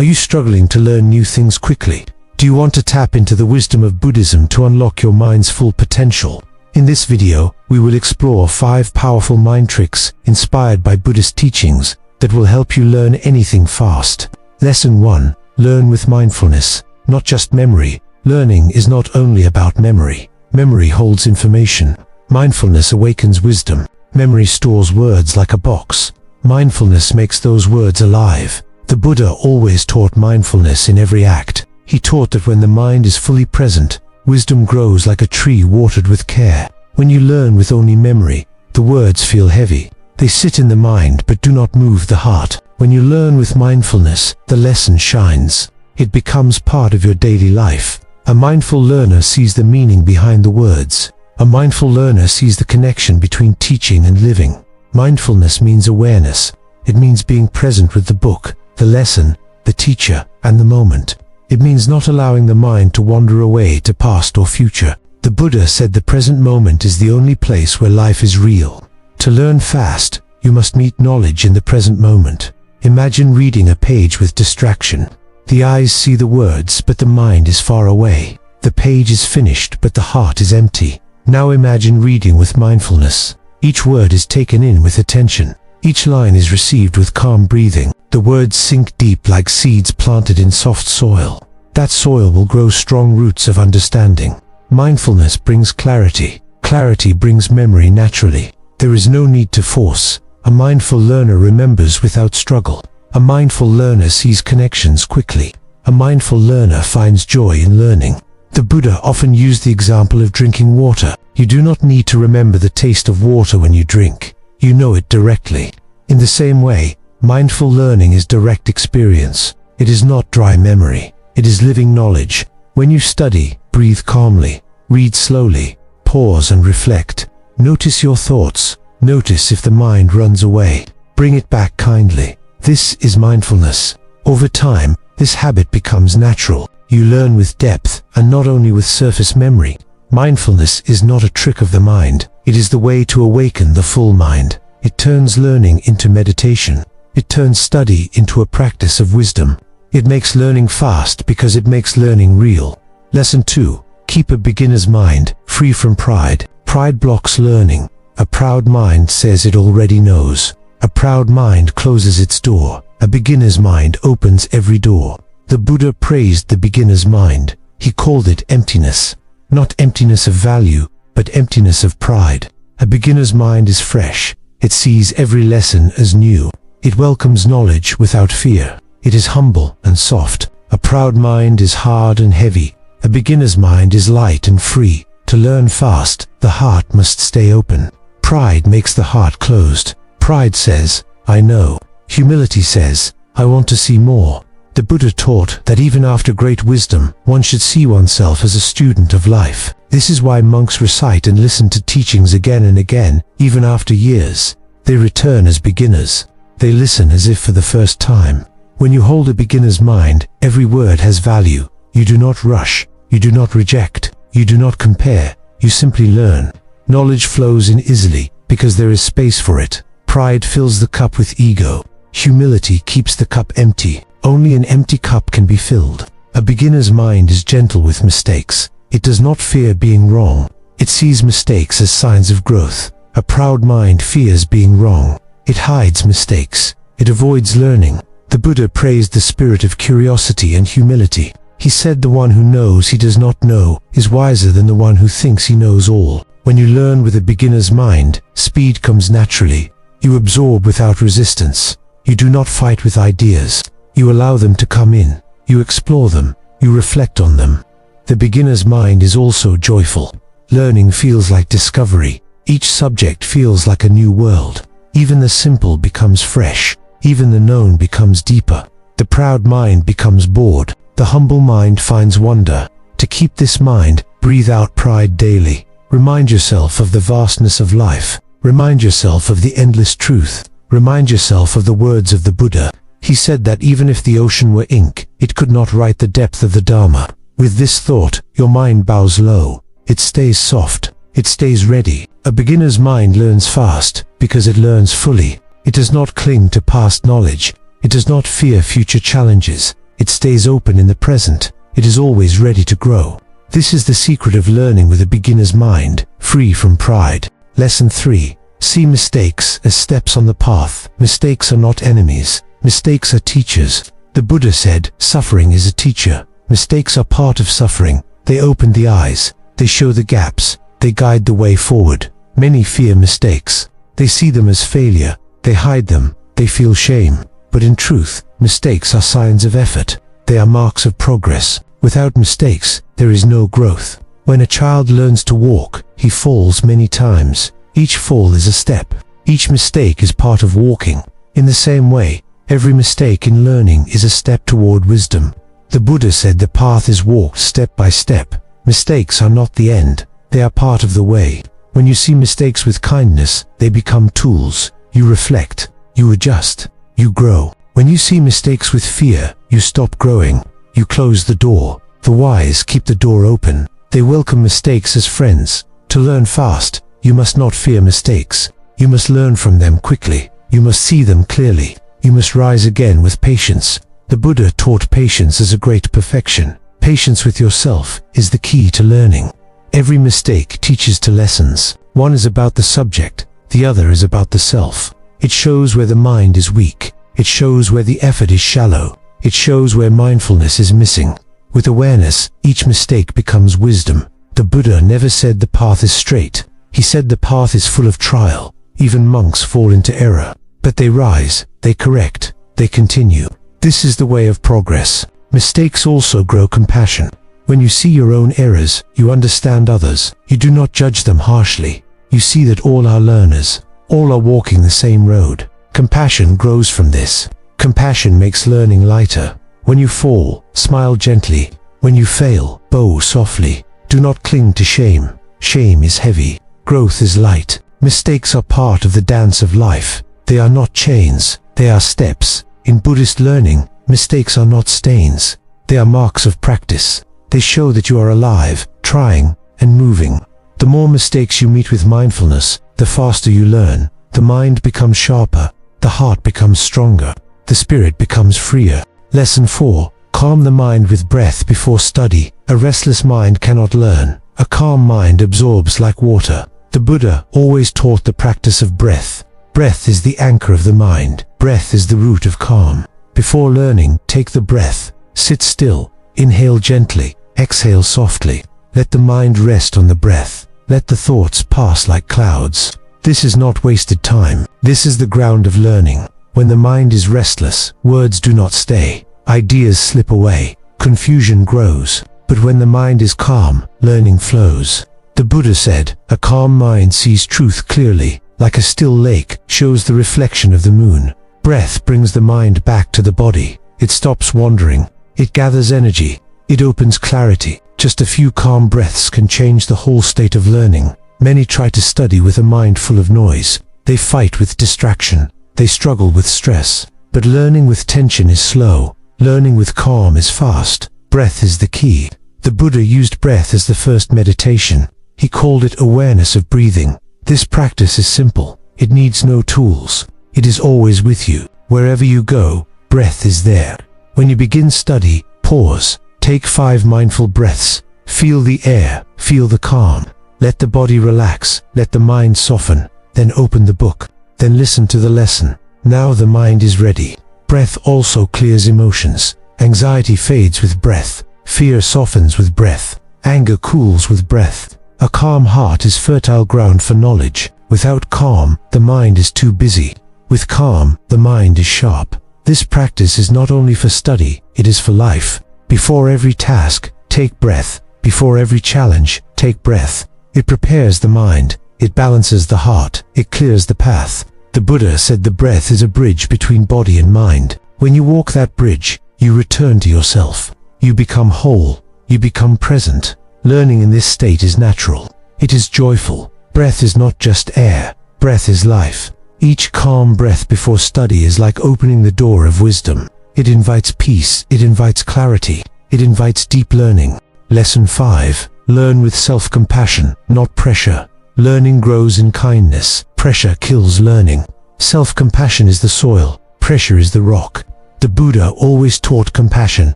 Are you struggling to learn new things quickly? Do you want to tap into the wisdom of Buddhism to unlock your mind's full potential? In this video, we will explore 5 powerful mind tricks inspired by Buddhist teachings that will help you learn anything fast. Lesson 1. Learn with mindfulness, not just memory. Learning is not only about memory. Memory holds information. Mindfulness awakens wisdom. Memory stores words like a box. Mindfulness makes those words alive. The Buddha always taught mindfulness in every act. He taught that when the mind is fully present, wisdom grows like a tree watered with care. When you learn with only memory, the words feel heavy. They sit in the mind but do not move the heart. When you learn with mindfulness, the lesson shines. It becomes part of your daily life. A mindful learner sees the meaning behind the words. A mindful learner sees the connection between teaching and living. Mindfulness means awareness. It means being present with the book, the lesson, the teacher, and the moment. It means not allowing the mind to wander away to past or future. The Buddha said the present moment is the only place where life is real. To learn fast, you must meet knowledge in the present moment. Imagine reading a page with distraction. The eyes see the words, but the mind is far away. The page is finished, but the heart is empty. Now imagine reading with mindfulness. Each word is taken in with attention. Each line is received with calm breathing. The words sink deep like seeds planted in soft soil. That soil will grow strong roots of understanding. Mindfulness brings clarity. Clarity brings memory naturally. There is no need to force. A mindful learner remembers without struggle. A mindful learner sees connections quickly. A mindful learner finds joy in learning. The Buddha often used the example of drinking water. You do not need to remember the taste of water when you drink. You know it directly. In the same way, mindful learning is direct experience. It is not dry memory. It is living knowledge. When you study, breathe calmly, read slowly, pause and reflect. Notice your thoughts. Notice if the mind runs away. Bring it back kindly. This is mindfulness. Over time, this habit becomes natural. You learn with depth and not only with surface memory. Mindfulness is not a trick of the mind. It is the way to awaken the full mind. It turns learning into meditation. It turns study into a practice of wisdom. It makes learning fast because it makes learning real. Lesson 2. Keep a beginner's mind free from pride. Pride blocks learning. A proud mind says it already knows. A proud mind closes its door. A beginner's mind opens every door. The Buddha praised the beginner's mind. He called it emptiness. Not emptiness of value, but emptiness of pride. A beginner's mind is fresh. It sees every lesson as new. It welcomes knowledge without fear. It is humble and soft. A proud mind is hard and heavy. A beginner's mind is light and free. To learn fast, the heart must stay open. Pride makes the heart closed. Pride says, I know. Humility says, I want to see more. The Buddha taught that even after great wisdom, one should see oneself as a student of life. This is why monks recite and listen to teachings again and again, even after years. They return as beginners. They listen as if for the first time. When you hold a beginner's mind, every word has value. You do not rush. You do not reject. You do not compare. You simply learn. Knowledge flows in easily because there is space for it. Pride fills the cup with ego. Humility keeps the cup empty. Only an empty cup can be filled. A beginner's mind is gentle with mistakes. It does not fear being wrong. It sees mistakes as signs of growth. A proud mind fears being wrong. It hides mistakes. It avoids learning. The Buddha praised the spirit of curiosity and humility. He said the one who knows he does not know is wiser than the one who thinks he knows all. When you learn with a beginner's mind, speed comes naturally. You absorb without resistance. You do not fight with ideas. You allow them to come in. You explore them. You reflect on them. The beginner's mind is also joyful. Learning feels like discovery. Each subject feels like a new world. Even the simple becomes fresh. Even the known becomes deeper. The proud mind becomes bored. The humble mind finds wonder. To keep this mind, breathe out pride daily. Remind yourself of the vastness of life. Remind yourself of the endless truth. Remind yourself of the words of the Buddha. He said that even if the ocean were ink, it could not write the depth of the Dharma. With this thought, your mind bows low. It stays soft. It stays ready. A beginner's mind learns fast because it learns fully. It does not cling to past knowledge. It does not fear future challenges. It stays open in the present. It is always ready to grow. This is the secret of learning with a beginner's mind, free from pride. Lesson 3. See mistakes as steps on the path. Mistakes are not enemies. Mistakes are teachers. The Buddha said, suffering is a teacher. Mistakes are part of suffering. They open the eyes. They show the gaps. They guide the way forward. Many fear mistakes. They see them as failure. They hide them. They feel shame. But in truth, mistakes are signs of effort. They are marks of progress. Without mistakes, there is no growth. When a child learns to walk, he falls many times. Each fall is a step. Each mistake is part of walking. In the same way, every mistake in learning is a step toward wisdom. The Buddha said the path is walked step by step. Mistakes are not the end. They are part of the way. When you see mistakes with kindness, they become tools. You reflect. You adjust. You grow. When you see mistakes with fear, you stop growing. You close the door. The wise keep the door open. They welcome mistakes as friends. To learn fast, you must not fear mistakes. You must learn from them quickly. You must see them clearly. You must rise again with patience. The Buddha taught patience as a great perfection. Patience with yourself is the key to learning. Every mistake teaches two lessons. One is about the subject. The other is about the self. It shows where the mind is weak. It shows where the effort is shallow. It shows where mindfulness is missing. With awareness, each mistake becomes wisdom. The Buddha never said the path is straight. He said the path is full of trial. Even monks fall into error. But they rise, they correct, they continue. This is the way of progress. Mistakes also grow compassion. When you see your own errors, you understand others. You do not judge them harshly. You see that all are learners. All are walking the same road. Compassion grows from this. Compassion makes learning lighter. When you fall, smile gently. When you fail, bow softly. Do not cling to shame. Shame is heavy. Growth is light. Mistakes are part of the dance of life. They are not chains. They are steps. In Buddhist learning, mistakes are not stains. They are marks of practice. They show that you are alive, trying, and moving. The more mistakes you meet with mindfulness, the faster you learn. The mind becomes sharper. The heart becomes stronger. The spirit becomes freer. Lesson 4. Calm the mind with breath before study. A restless mind cannot learn. A calm mind absorbs like water. The Buddha always taught the practice of breath. Breath is the anchor of the mind. Breath is the root of calm. Before learning, take the breath. Sit still. Inhale gently. Exhale softly. Let the mind rest on the breath. Let the thoughts pass like clouds. This is not wasted time. This is the ground of learning. When the mind is restless, words do not stay. Ideas slip away. Confusion grows. But when the mind is calm, learning flows. The Buddha said, a calm mind sees truth clearly, like a still lake shows the reflection of the moon. Breath brings the mind back to the body. It stops wandering. It gathers energy. It opens clarity. Just a few calm breaths can change the whole state of learning. Many try to study with a mind full of noise. They fight with distraction. They struggle with stress. But learning with tension is slow. Learning with calm is fast. Breath is the key. The Buddha used breath as the first meditation. He called it awareness of breathing. This practice is simple. It needs no tools. It is always with you. Wherever you go, breath is there. When you begin study, pause. Take 5 mindful breaths. Feel the air. Feel the calm. Let the body relax. Let the mind soften. Then open the book. Then listen to the lesson. Now the mind is ready. Breath also clears emotions. Anxiety fades with breath. Fear softens with breath. Anger cools with breath. A calm heart is fertile ground for knowledge. Without calm, the mind is too busy. With calm, the mind is sharp. This practice is not only for study, it is for life. Before every task, take breath. Before every challenge, take breath. It prepares the mind. It balances the heart. It clears the path. The Buddha said the breath is a bridge between body and mind. When you walk that bridge, you return to yourself. You become whole. You become present. Learning in this state is natural. It is joyful. Breath is not just air. Breath is life. Each calm breath before study is like opening the door of wisdom. It invites peace. It invites clarity. It invites deep learning. Lesson 5. Learn with self-compassion, not pressure. Learning grows in kindness. Pressure kills learning. Self-compassion is the soil. Pressure is the rock. The Buddha always taught compassion,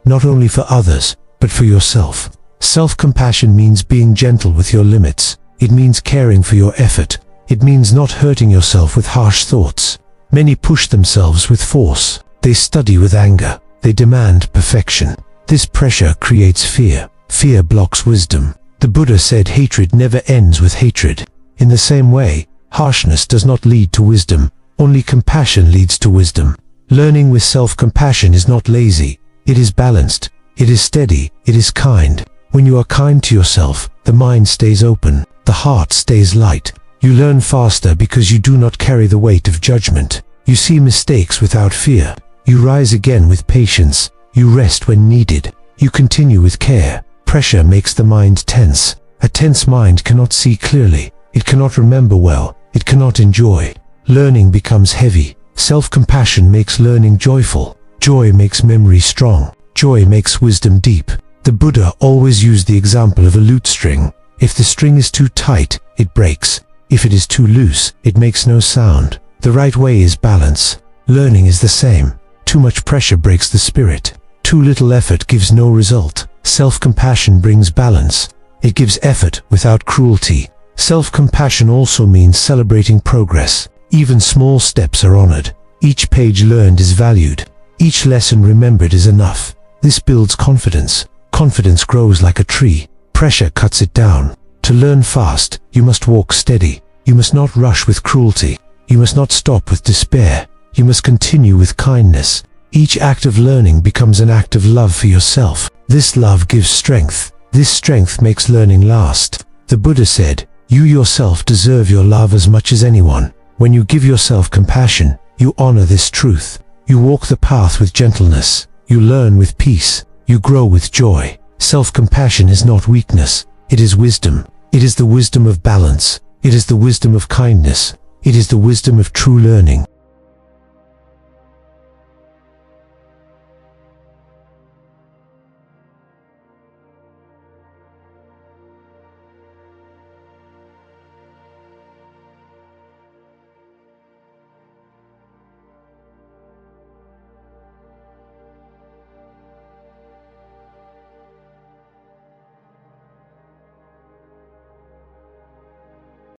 not only for others, but for yourself. Self-compassion means being gentle with your limits. It means caring for your effort. It means not hurting yourself with harsh thoughts. Many push themselves with force. They study with anger. They demand perfection. This pressure creates fear. Fear blocks wisdom. The Buddha said hatred never ends with hatred. In the same way, harshness does not lead to wisdom. Only compassion leads to wisdom. Learning with self-compassion is not lazy. It is balanced. It is steady. It is kind. When you are kind to yourself, the mind stays open. The heart stays light. You learn faster because you do not carry the weight of judgment. You see mistakes without fear. You rise again with patience. You rest when needed. You continue with care. Pressure makes the mind tense. A tense mind cannot see clearly. It cannot remember well. It cannot enjoy. Learning becomes heavy. Self-compassion makes learning joyful. Joy makes memory strong. Joy makes wisdom deep. The Buddha always used the example of a lute string. If the string is too tight, it breaks. If it is too loose, it makes no sound. The right way is balance. Learning is the same. Too much pressure breaks the spirit. Too little effort gives no result. Self-compassion brings balance. It gives effort without cruelty. Self-compassion also means celebrating progress. Even small steps are honored. Each page learned is valued. Each lesson remembered is enough. This builds confidence. Confidence grows like a tree. Pressure cuts it down. To learn fast, you must walk steady. You must not rush with cruelty. You must not stop with despair. You must continue with kindness. Each act of learning becomes an act of love for yourself. This love gives strength. This strength makes learning last. The Buddha said, "You yourself deserve your love as much as anyone." When you give yourself compassion, you honor this truth. You walk the path with gentleness. You learn with peace. You grow with joy. Self-compassion is not weakness. It is wisdom. It is the wisdom of balance. It is the wisdom of kindness. It is the wisdom of true learning.